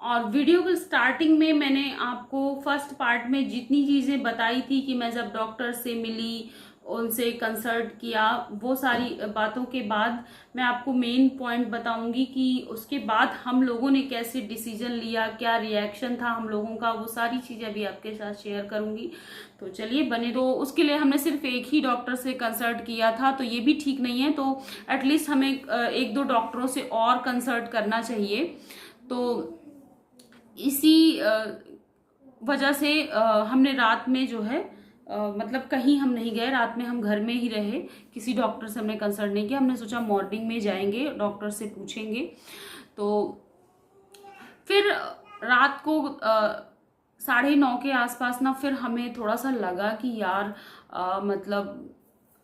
और वीडियो के स्टार्टिंग में मैंने आपको फर्स्ट पार्ट में जितनी चीज़ें बताई थी कि मैं जब डॉक्टर से मिली, उनसे कंसल्ट किया, वो सारी बातों के बाद मैं आपको मेन पॉइंट बताऊंगी कि उसके बाद हम लोगों ने कैसे डिसीजन लिया, क्या रिएक्शन था हम लोगों का, वो सारी चीज़ें भी आपके साथ शेयर करूंगी। तो चलिए बने। तो उसके लिए हमने सिर्फ एक ही डॉक्टर से कंसल्ट किया था, तो ये भी ठीक नहीं है, तो एटलीस्ट हमें एक दो डॉक्टरों से और कंसल्ट करना चाहिए। तो इसी वजह से हमने रात में जो है मतलब कहीं हम नहीं गए, रात में हम घर में ही रहे, किसी डॉक्टर से हमने कंसल्ट नहीं किया। हमने सोचा मॉर्निंग में जाएंगे, डॉक्टर से पूछेंगे। तो फिर रात को 9:30 के आसपास ना फिर हमें थोड़ा सा लगा कि यार मतलब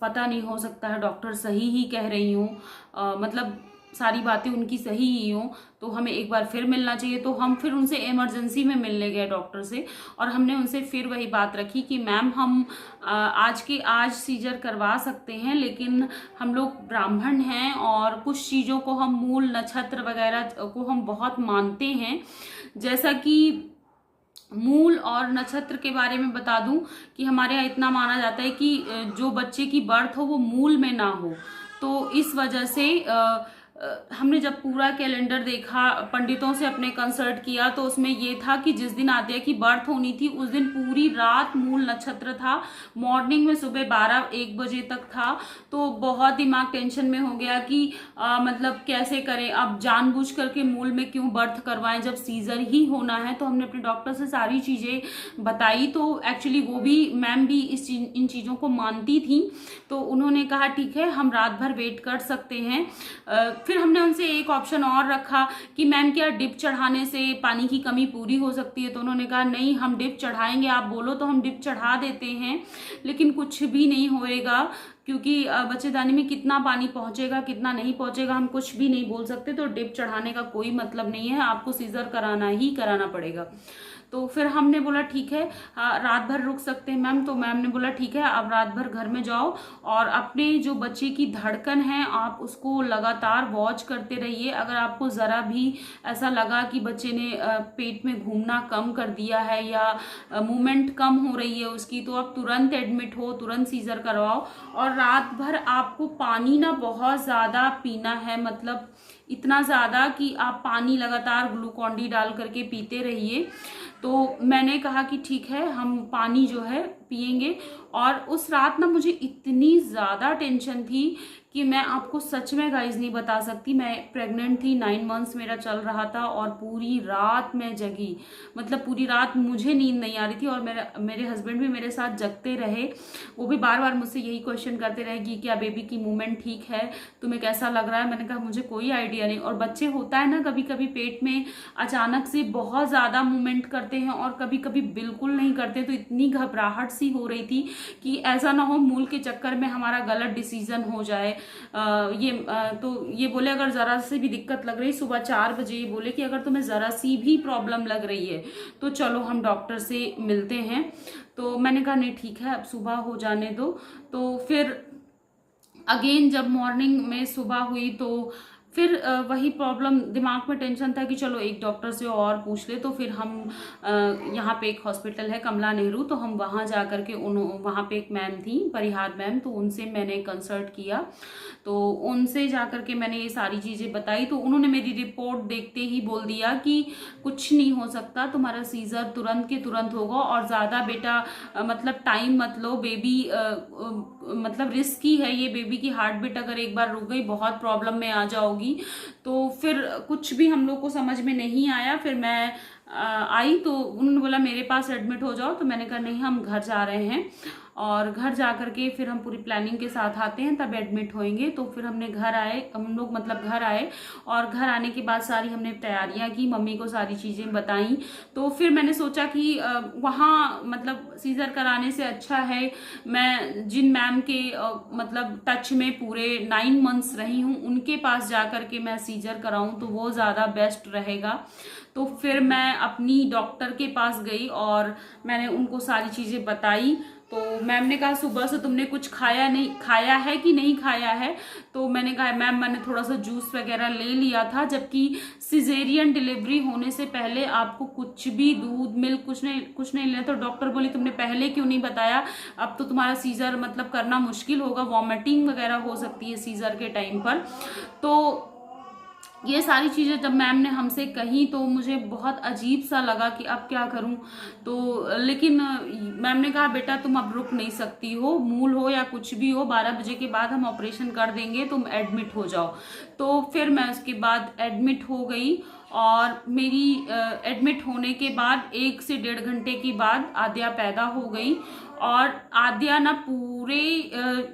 पता नहीं, हो सकता है डॉक्टर सही ही कह रही हूँ, मतलब सारी बातें उनकी सही ही हों, तो हमें एक बार फिर मिलना चाहिए। तो हम फिर उनसे इमरजेंसी में मिलने गए डॉक्टर से, और हमने उनसे फिर वही बात रखी कि मैम हम आज के आज सीजर करवा सकते हैं, लेकिन हम लोग ब्राह्मण हैं और कुछ चीज़ों को हम मूल नक्षत्र वगैरह को हम बहुत मानते हैं। जैसा कि मूल और नक्षत्र के बारे में बता दूं कि हमारे यहाँ इतना माना जाता है कि जो बच्चे की बर्थ हो वो मूल में ना हो। तो इस वजह से हमने जब पूरा कैलेंडर देखा, पंडितों से अपने कंसल्ट किया, तो उसमें ये था कि जिस दिन आद्या की बर्थ होनी थी उस दिन पूरी रात मूल नक्षत्र था, मॉर्निंग में सुबह 12-1 बजे तक था। तो बहुत दिमाग टेंशन में हो गया कि मतलब कैसे करें, अब जानबूझ करके मूल में क्यों बर्थ करवाएं जब सीजर ही होना है। तो हमने अपने डॉक्टर से सारी चीज़ें बताई, तो एक्चुअली वो भी मैम भी इन चीज़ों को मानती थी। तो उन्होंने कहा ठीक है, हम रात भर वेट कर सकते हैं। फिर हमने उनसे एक ऑप्शन और रखा कि मैम क्या डिप चढ़ाने से पानी की कमी पूरी हो सकती है। तो उन्होंने कहा नहीं, हम डिप चढ़ाएंगे, आप बोलो तो हम डिप चढ़ा देते हैं, लेकिन कुछ भी नहीं होएगा, क्योंकि बच्चेदानी में कितना पानी पहुंचेगा कितना नहीं पहुंचेगा हम कुछ भी नहीं बोल सकते। तो डिप चढ़ाने का कोई मतलब नहीं है, आपको सीजर कराना ही कराना पड़ेगा। तो फिर हमने बोला ठीक है, रात भर रुक सकते हैं मैम। तो मैम ने बोला ठीक है, आप रात भर घर में जाओ और अपने जो बच्चे की धड़कन है आप उसको लगातार वॉच करते रहिए। अगर आपको ज़रा भी ऐसा लगा कि बच्चे ने पेट में घूमना कम कर दिया है या मूवमेंट कम हो रही है उसकी, तो आप तुरंत एडमिट हो, तुरंत सीजर करवाओ। और रात भर आपको पानी ना बहुत ज़्यादा पीना है, मतलब इतना ज़्यादा कि आप पानी लगातार ग्लूकॉन डी डाल करके पीते रहिए। तो मैंने कहा कि ठीक है, हम पानी जो है पिएंगे। और उस रात ना मुझे इतनी ज़्यादा टेंशन थी कि मैं आपको सच में गाइस नहीं बता सकती। मैं प्रेग्नेंट थी, 9 मंथ्स मेरा चल रहा था, और पूरी रात मैं जगी, मतलब पूरी रात मुझे नींद नहीं आ रही थी। और मेरे हस्बैंड भी मेरे साथ जगते रहे, वो भी बार बार मुझसे यही क्वेश्चन करते रहे कि क्या बेबी की मूवमेंट ठीक है, तुम्हें कैसा लग रहा है। मैंने कहा मुझे कोई आइडिया नहीं। और बच्चे होता है ना, कभी कभी पेट में अचानक से बहुत ज़्यादा मूवमेंट करते हैं और कभी कभी बिल्कुल नहीं करते। तो इतनी घबराहट सी हो रही थी कि ऐसा ना हो मूल के चक्कर में हमारा गलत डिसीजन हो जाए। तो ये बोले अगर ज़रा सी भी दिक्कत लग रही, सुबह 4 बजे ये बोले कि अगर तुम्हें ज़रा सी भी प्रॉब्लम लग रही है तो चलो हम डॉक्टर से मिलते हैं। तो मैंने कहा नहीं ठीक है, अब सुबह हो जाने दो। तो फिर अगेन जब मॉर्निंग में सुबह हुई तो फिर वही प्रॉब्लम, दिमाग में टेंशन था कि चलो एक डॉक्टर से और पूछ ले। तो फिर हम यहाँ पे एक हॉस्पिटल है कमला नेहरू, तो हम वहाँ जा कर के वहाँ पे एक मैम थी, परिहार मैम, तो उनसे मैंने कंसल्ट किया। तो उनसे जा कर के मैंने ये सारी चीज़ें बताई। तो उन्होंने मेरी रिपोर्ट देखते ही बोल दिया कि कुछ नहीं हो सकता, तुम्हारा सीजर तुरंत के तुरंत होगा, और ज़्यादा बेटा मतलब टाइम मत लो, बेबी मतलब रिस्की है ये, बेबी की हार्ट बीट अगर एक बार रुक गई बहुत प्रॉब्लम में आ जाओगी। तो फिर कुछ भी हम लोग को समझ में नहीं आया। फिर मैं आई तो उन्होंने बोला मेरे पास एडमिट हो जाओ। तो मैंने कहा नहीं, हम घर जा रहे हैं, और घर जा करके फिर हम पूरी प्लानिंग के साथ आते हैं तब एडमिट होएंगे। तो फिर हम लोग मतलब घर आए, और घर आने के बाद सारी हमने तैयारियां की, मम्मी को सारी चीज़ें बताई। तो फिर मैंने सोचा कि वहाँ मतलब सीजर कराने से अच्छा है मैं जिन मैम के मतलब टच में पूरे 9 मंथ्स रही हूँ उनके पास जा करके मैं सीजर कराऊँ, तो वो ज़्यादा बेस्ट रहेगा। तो फिर मैं अपनी डॉक्टर के पास गई और मैंने उनको सारी चीज़ें बताई। तो मैम ने कहा सुबह से तुमने कुछ खाया है कि नहीं खाया है। तो मैंने कहा मैम मैंने थोड़ा सा जूस वगैरह ले लिया था, जबकि सिजेरियन डिलीवरी होने से पहले आपको कुछ भी दूध मिल्क कुछ नहीं लेना। तो डॉक्टर बोली तुमने पहले क्यों नहीं बताया, अब तो तुम्हारा सीजर मतलब करना मुश्किल होगा, वॉमिटिंग वगैरह हो सकती है सीजर के टाइम पर। तो ये सारी चीज़ें जब मैम ने हमसे कही तो मुझे बहुत अजीब सा लगा कि अब क्या करूं। तो लेकिन मैम ने कहा बेटा तुम अब रुक नहीं सकती हो, मूल हो या कुछ भी हो, 12 बजे के बाद हम ऑपरेशन कर देंगे, तुम एडमिट हो जाओ। तो फिर मैं उसके बाद एडमिट हो गई, और मेरी एडमिट होने के बाद 1 से 1.5 घंटे के बाद आद्या पैदा हो गई। और आद्या ना पूरे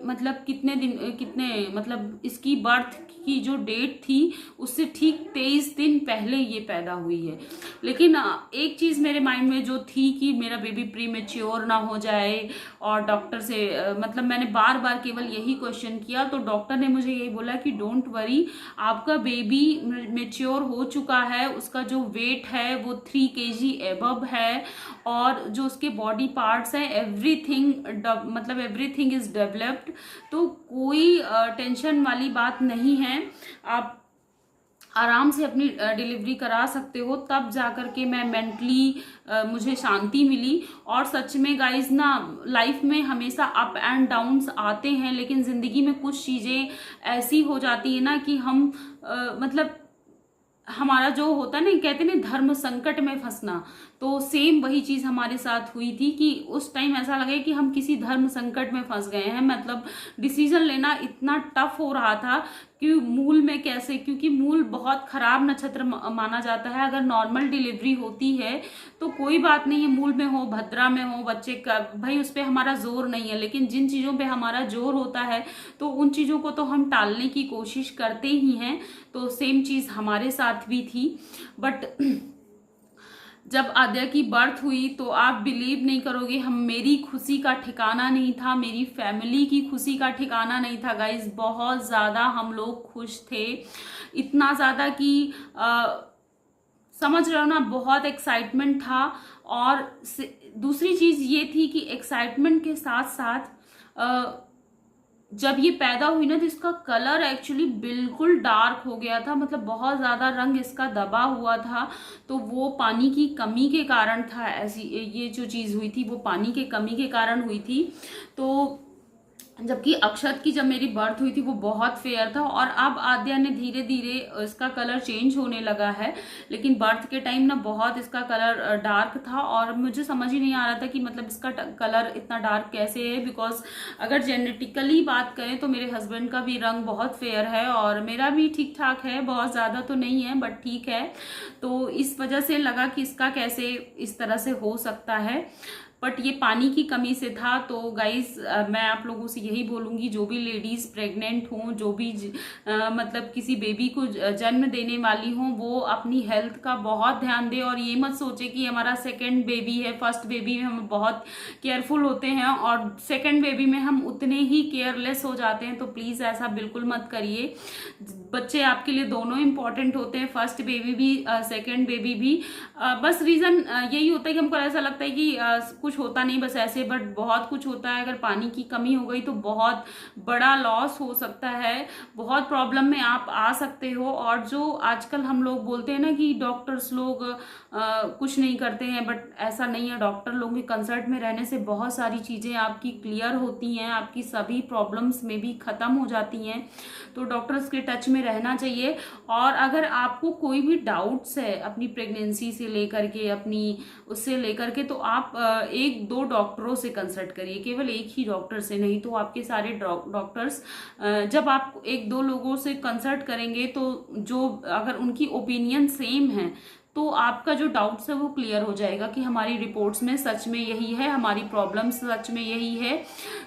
मतलब कितने मतलब इसकी बर्थ की जो डेट थी उससे ठीक 23 दिन पहले ये पैदा हुई है। लेकिन एक चीज मेरे माइंड में जो थी कि मेरा बेबी प्रीमेच्योर ना हो जाए, और डॉक्टर से मतलब मैंने बार बार केवल यही क्वेश्चन किया, तो डॉक्टर ने मुझे यही बोला कि डोंट वरी, आपका बेबी मेच्योर हो चुका है, उसका जो वेट है वो 3 kg एबव है, और जो उसके बॉडी पार्ट्स हैं एवरीथिंग इज डेवलप्ड। तो कोई टेंशन वाली बात नहीं है, आप आराम से अपनी डिलीवरी करा सकते हो। तब जाकर के मैं मेंटली मुझे शांति मिली। और सच में गाइज ना, लाइफ में हमेशा अप एंड डाउन्स आते हैं, लेकिन ज़िंदगी में कुछ चीज़ें ऐसी हो जाती है ना कि हम मतलब हमारा जो होता है ना, कहते हैं ना धर्म संकट में फंसना, तो सेम वही चीज हमारे साथ हुई थी कि उस टाइम ऐसा लगे कि हम किसी धर्म संकट में फंस गए हैं। मतलब डिसीजन लेना इतना टफ हो रहा था कि मूल में कैसे, क्योंकि मूल बहुत खराब नक्षत्र माना जाता है। अगर नॉर्मल डिलीवरी होती है तो कोई बात नहीं है, मूल में हो भद्रा में हो बच्चे का, भाई उस पर हमारा जोर नहीं है। लेकिन जिन चीजों पे हमारा जोर होता है तो उन चीजों को तो हम टालने की कोशिश करते ही हैं। तो सेम चीज हमारे साथ भी थी। बट जब आद्या की बर्थ हुई तो आप बिलीव नहीं करोगे, मेरी खुशी का ठिकाना नहीं था, मेरी फैमिली की खुशी का ठिकाना नहीं था गाइज। बहुत ज़्यादा हम लोग खुश थे, इतना ज़्यादा कि समझ रहे हो ना, बहुत एक्साइटमेंट था। और दूसरी चीज़ ये थी कि एक्साइटमेंट के साथ साथ जब ये पैदा हुई ना तो इसका कलर एक्चुअली बिल्कुल डार्क हो गया था, मतलब बहुत ज़्यादा रंग इसका दबा हुआ था। तो वो पानी की कमी के कारण था, ऐसी ये जो चीज़ हुई थी वो पानी के कमी के कारण हुई थी। तो जबकि अक्षत की जब मेरी बर्थ हुई थी वो बहुत फेयर था, और अब आद्या ने धीरे धीरे इसका कलर चेंज होने लगा है। लेकिन बर्थ के टाइम ना बहुत इसका कलर डार्क था, और मुझे समझ ही नहीं आ रहा था कि मतलब इसका कलर इतना डार्क कैसे है। बिकॉज अगर जेनेटिकली बात करें तो मेरे हस्बैंड का भी रंग बहुत फेयर है, और मेरा भी ठीक ठाक है, बहुत ज़्यादा तो नहीं है बट ठीक है। तो इस वजह से लगा कि इसका कैसे इस तरह से हो सकता है, बट ये पानी की कमी से था। तो गाइज मैं आप लोगों से यही बोलूँगी, जो भी लेडीज प्रेग्नेंट हों, जो भी मतलब किसी बेबी को जन्म देने वाली हों, वो अपनी हेल्थ का बहुत ध्यान दें। और ये मत सोचे कि हमारा सेकंड बेबी है, फर्स्ट बेबी में हम बहुत केयरफुल होते हैं और सेकंड बेबी में हम उतने ही केयरलेस हो जाते हैं। तो प्लीज़ ऐसा बिल्कुल मत करिए। बच्चे आपके लिए दोनों इंपॉर्टेंट होते हैं, फर्स्ट बेबी भी सेकंड बेबी भी। बस रीज़न यही होता है कि हमको ऐसा लगता है कि कुछ होता नहीं बस ऐसे, बट बहुत कुछ होता है। अगर पानी की कमी हो गई तो बहुत बड़ा लॉस हो सकता है, बहुत प्रॉब्लम में आप आ सकते हो। और जो आजकल हम लोग बोलते हैं ना कि डॉक्टर्स लोग कुछ नहीं करते हैं, बट ऐसा नहीं है। डॉक्टर लोगों के कंसल्ट में रहने से बहुत सारी चीज़ें आपकी क्लियर होती हैं, आपकी सभी प्रॉब्लम्स में भी ख़त्म हो जाती हैं। तो डॉक्टर्स के टच में रहना चाहिए। और अगर आपको कोई भी डाउट्स है अपनी प्रेगनेंसी से लेकर के, अपनी उससे लेकर के, तो आप 1-2 डॉक्टरों से कंसल्ट करिए, केवल एक ही डॉक्टर से नहीं। तो आपके सारे डॉक्टर्स जब आप 1-2 लोगों से कंसल्ट करेंगे तो जो अगर उनकी ओपिनियन सेम है तो आपका जो डाउट्स है वो क्लियर हो जाएगा कि हमारी रिपोर्ट्स में सच में यही है, हमारी प्रॉब्लम सच में यही है।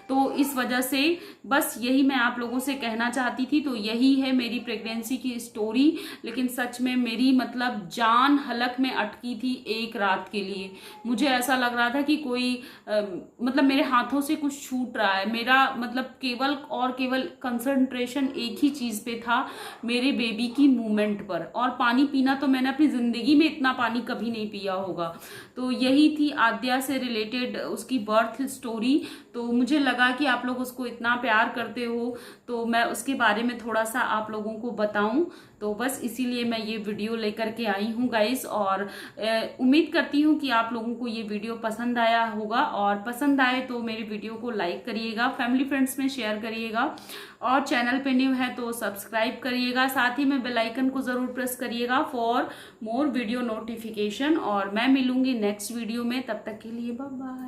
तो इस वजह से बस यही मैं आप लोगों से कहना चाहती थी। तो यही है मेरी प्रेगनेंसी की स्टोरी। लेकिन सच में मेरी मतलब जान हलक में अटकी थी एक रात के लिए। मुझे ऐसा लग रहा था कि कोई मतलब मेरे हाथों से कुछ छूट रहा है। मेरा मतलब केवल और केवल कंसंट्रेशन एक ही चीज़ पे था, मेरे बेबी की मूवमेंट पर। और पानी पीना तो मैंने अपनी ज़िंदगी में इतना पानी कभी नहीं पिया होगा। तो यही थी आद्या से रिलेटेड उसकी बर्थ स्टोरी। तो मुझे लगा कि आप लोग उसको इतना प्यार करते हो तो मैं उसके बारे में थोड़ा सा आप लोगों को बताऊं, तो बस इसीलिए मैं ये वीडियो लेकर के आई हूँ गाइस। और उम्मीद करती हूँ कि आप लोगों को ये वीडियो पसंद आया होगा, और पसंद आए तो मेरे वीडियो को लाइक करिएगा, फैमिली फ्रेंड्स में शेयर करिएगा, और चैनल पे न्यू है तो सब्सक्राइब करिएगा, साथ ही में बेल आइकन को जरूर प्रेस करिएगा फॉर मोर वीडियो नोटिफिकेशन। और मैं मिलूंगी नेक्स्ट वीडियो में, तब तक के लिए बाय बाय।